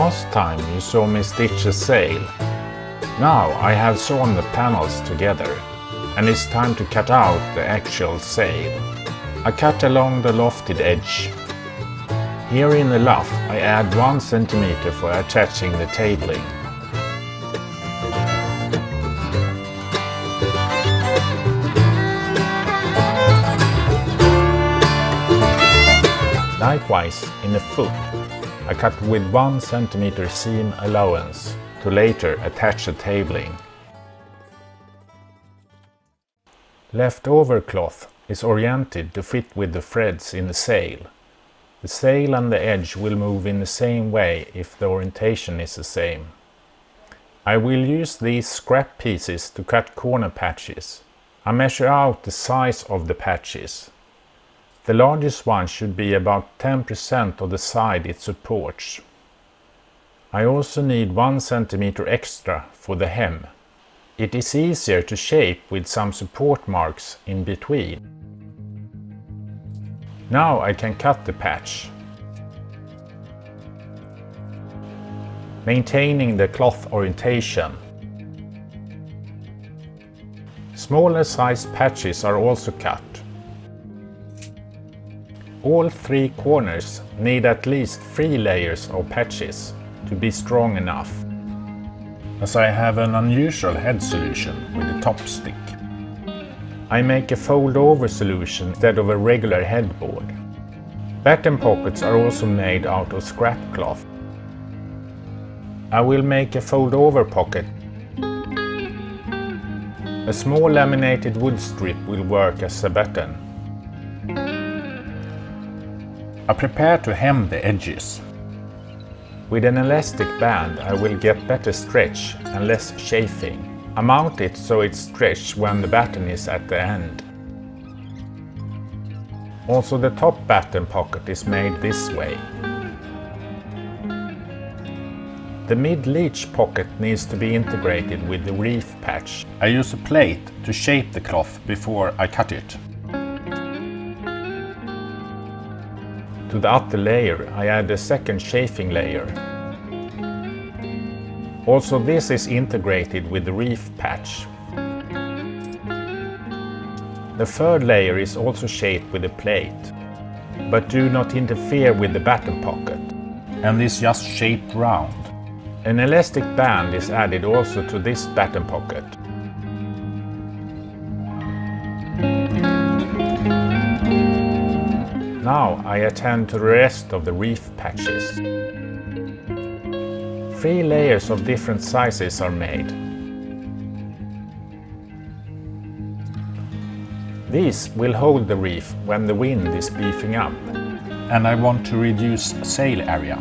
Last time you saw me stitch a sail. Now I have sewn the panels together, and it's time to cut out the actual sail. I cut along the lofted edge. Here in the luff I add 1 cm for attaching the tabling. Likewise, in the foot, I cut with 1 cm seam allowance to later attach the tabling. Leftover cloth is oriented to fit with the threads in the sail. The sail and the edge will move in the same way if the orientation is the same. I will use these scrap pieces to cut corner patches. I measure out the size of the patches. The largest one should be about 10% of the side it supports. I also need 1 cm extra for the hem. It is easier to shape with some support marks in between. Now I can cut the patch, maintaining the cloth orientation. Smaller sized patches are also cut. All 3 corners need at least 3 layers of patches to be strong enough, as I have an unusual head solution with a top stick. I make a fold-over solution instead of a regular headboard. Batten pockets are also made out of scrap cloth. I will make a fold-over pocket. A small laminated wood strip will work as a batten. I prepare to hem the edges. With an elastic band I will get better stretch and less chafing. I mount it so it's stretched when the batten is at the end. Also the top batten pocket is made this way. The mid-leech pocket needs to be integrated with the reef patch. I use a plate to shape the cloth before I cut it. To the outer layer I add a second chafing layer. Also this is integrated with the reef patch. The third layer is also shaped with a plate, but do not interfere with the batten pocket, and is just shaped round. An elastic band is added also to this batten pocket. Now I attend to the rest of the reef patches. 3 layers of different sizes are made. These will hold the reef when the wind is beefing up, and I want to reduce sail area.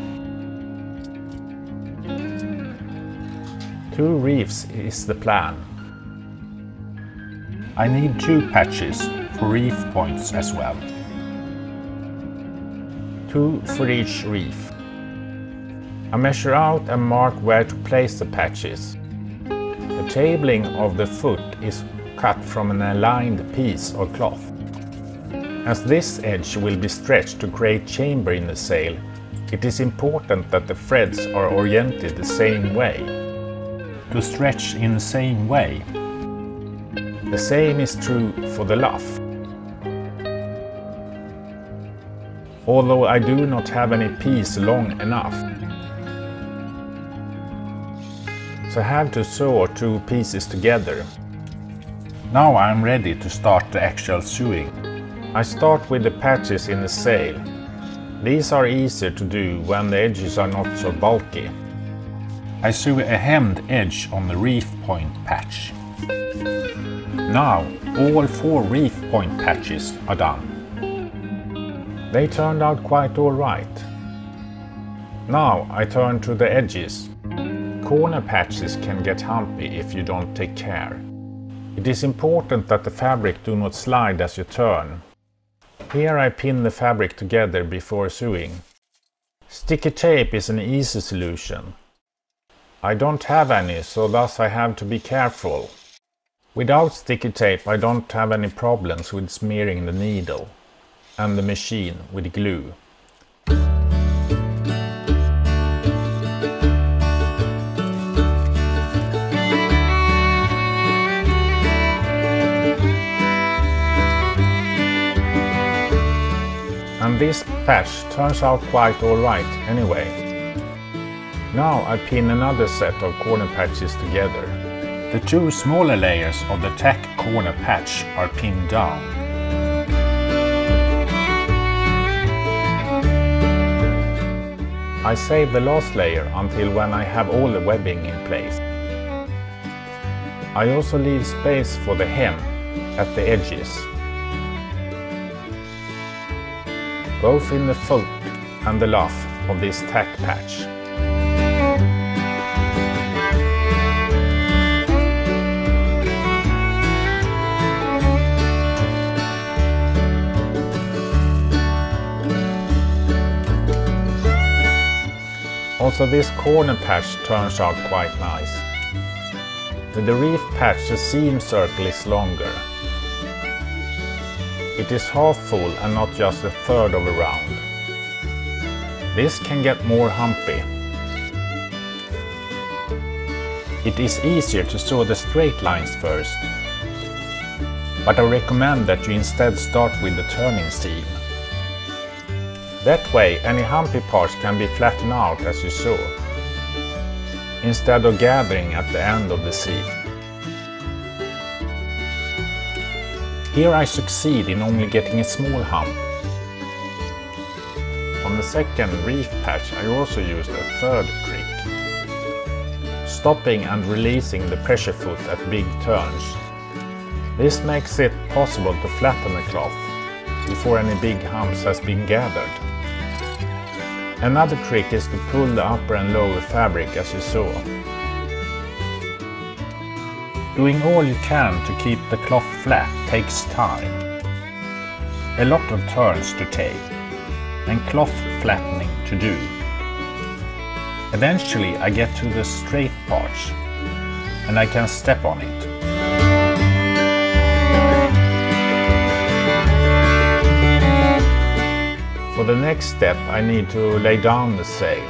2 reefs is the plan. I need 2 patches for reef points as well. 2 for each reef. I measure out and mark where to place the patches. The tabling of the foot is cut from an aligned piece of cloth. As this edge will be stretched to create chamber in the sail, it is important that the threads are oriented the same way. To stretch in the same way. The same is true for the luff. Although I do not have any piece long enough, so I have to sew 2 pieces together. Now I am ready to start the actual sewing. I start with the patches in the sail. These are easier to do when the edges are not so bulky. I sew a hemmed edge on the reef point patch. Now all 4 reef point patches are done. They turned out quite alright. Now I turn to the edges. Corner patches can get humpy if you don't take care. It is important that the fabric do not slide as you turn. Here I pin the fabric together before sewing. Sticky tape is an easy solution. I don't have any, so thus I have to be careful. Without sticky tape I don't have any problems with smearing the needle and the machine with glue. and this patch turns out quite alright anyway. Now I pin another set of corner patches together. The two smaller layers of the tack corner patch are pinned down. I save the last layer until when I have all the webbing in place. I also leave space for the hem at the edges, both in the foot and the luff of this tack patch. Also, this corner patch turns out quite nice. With the reef patch, the seam circle is longer. It is half full and not just a third of a round. This can get more humpy. It is easier to sew the straight lines first, but I recommend that you instead start with the turning seam. That way any humpy parts can be flattened out as you sew, instead of gathering at the end of the seam. Here I succeed in only getting a small hump. On the second reef patch I also used a third trick, stopping and releasing the pressure foot at big turns. This makes it possible to flatten the cloth before any big humps has been gathered. Another trick is to pull the upper and lower fabric as you sew. Doing all you can to keep the cloth flat takes time. A lot of turns to take and cloth flattening to do. Eventually I get to the straight parts and I can step on it. For the next step I need to lay down the sail.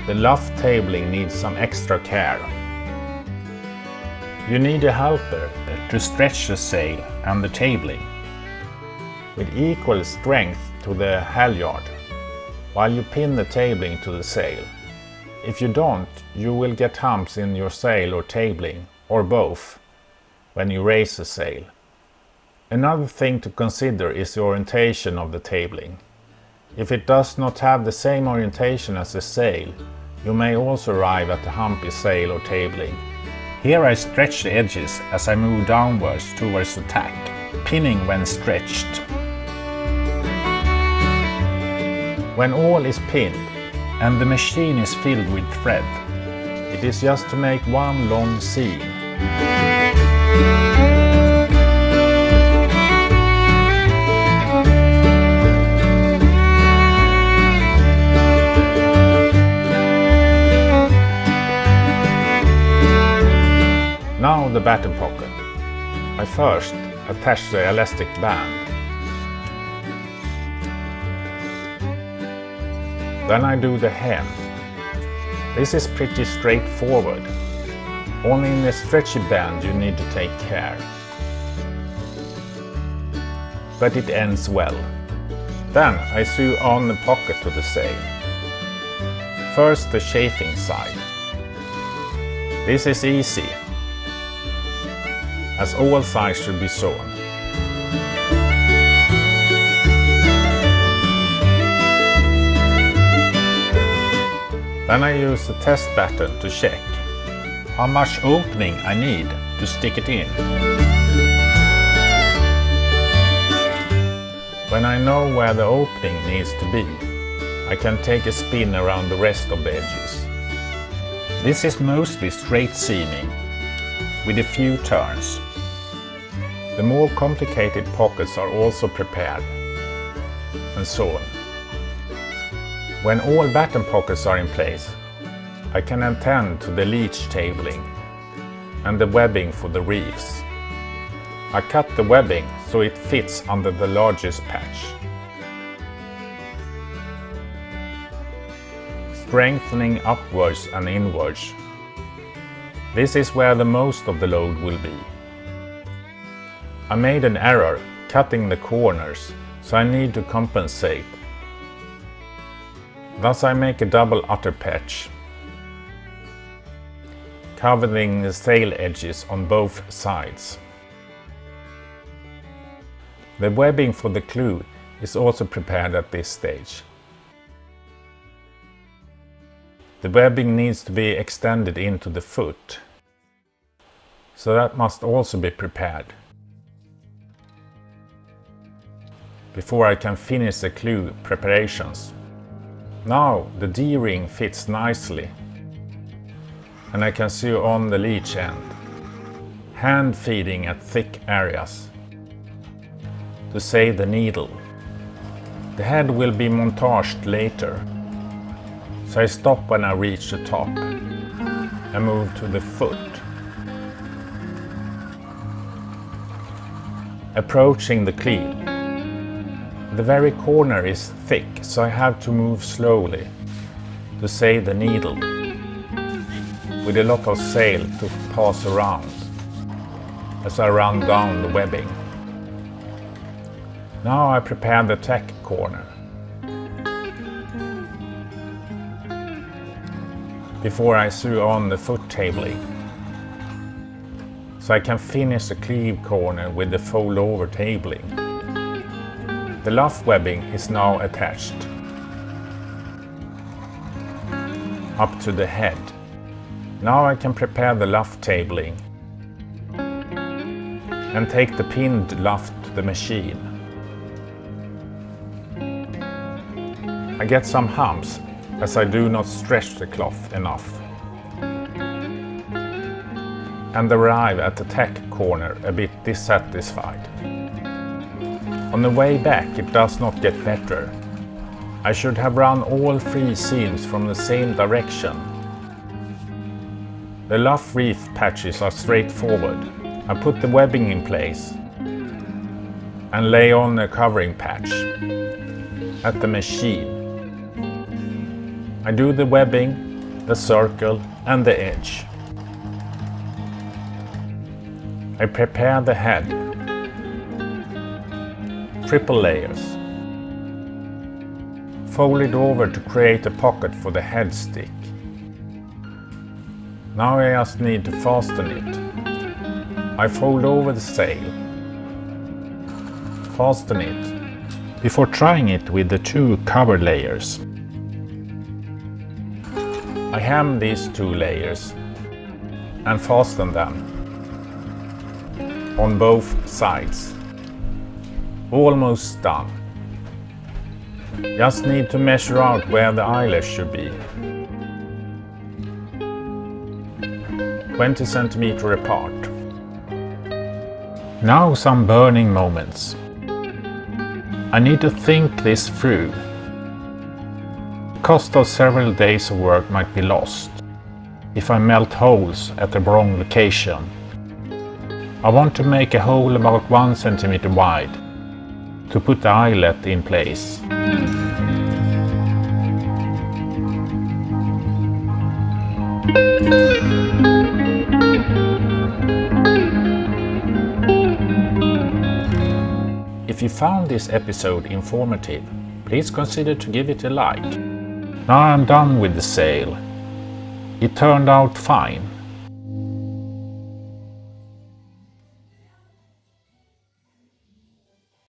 The luff tabling needs some extra care. You need a helper to stretch the sail and the tabling with equal strength to the halyard while you pin the tabling to the sail. If you don't, you will get humps in your sail or tabling, or both, when you raise the sail. Another thing to consider is the orientation of the tabling. If it does not have the same orientation as the sail, you may also arrive at a humpy sail or tabling. Here I stretch the edges as I move downwards towards the tack, pinning when stretched. When all is pinned and the machine is filled with thread, it is just to make one long seam. Now the batten pocket. I first attach the elastic band. Then I do the hem. This is pretty straightforward. Only in the stretchy band you need to take care. But it ends well. Then I sew on the pocket to the sail. First the chafing side. This is easy, as all sides should be sewn. Then I use the test batten to check how much opening I need to stick it in. When I know where the opening needs to be, I can take a spin around the rest of the edges. This is mostly straight seaming, with a few turns. The more complicated pockets are also prepared, and so on. When all batten pockets are in place, I can attend to the leech tabling and the webbing for the reefs. I cut the webbing so it fits under the largest patch. Strengthening upwards and inwards. This is where the most of the load will be. I made an error cutting the corners so I need to compensate. Thus I make a double outer patch, covering the sail edges on both sides. The webbing for the clew is also prepared at this stage. The webbing needs to be extended into the foot, so that must also be prepared before I can finish the clew preparations. Now the D-ring fits nicely and I can sew on the leech end, hand feeding at thick areas to save the needle. The head will be montaged later, so I stop when I reach the top and move to the foot. Approaching the cleat. The very corner is thick, so I have to move slowly to save the needle, with a lot of sail to pass around as I run down the webbing. Now I prepare the tack corner before I sew on the foot tabling, so I can finish the cleave corner with the fold over tabling. The luff webbing is now attached up to the head. Now I can prepare the luff tabling and take the pinned luff to the machine. I get some humps as I do not stretch the cloth enough, and arrive at the tack corner a bit dissatisfied. On the way back it does not get better. I should have run all 3 seams from the same direction. The luff reef patches are straightforward. I put the webbing in place and lay on a covering patch at the machine. I do the webbing, the circle and the edge. I prepare the head. Triple layers. Fold it over to create a pocket for the head stick. Now I just need to fasten it. I fold over the sail. Fasten it before trying it with the 2 cover layers. I hem these 2 layers and fasten them on both sides. Almost done. Just need to measure out where the eyelash should be. 20 cm apart. Now some burning moments. I need to think this through. The cost of several days of work might be lost if I melt holes at the wrong location. I want to make a hole about 1 cm wide to put the eyelet in place. If you found this episode informative, please consider to give it a like. Now I'm done with the sail. It turned out fine.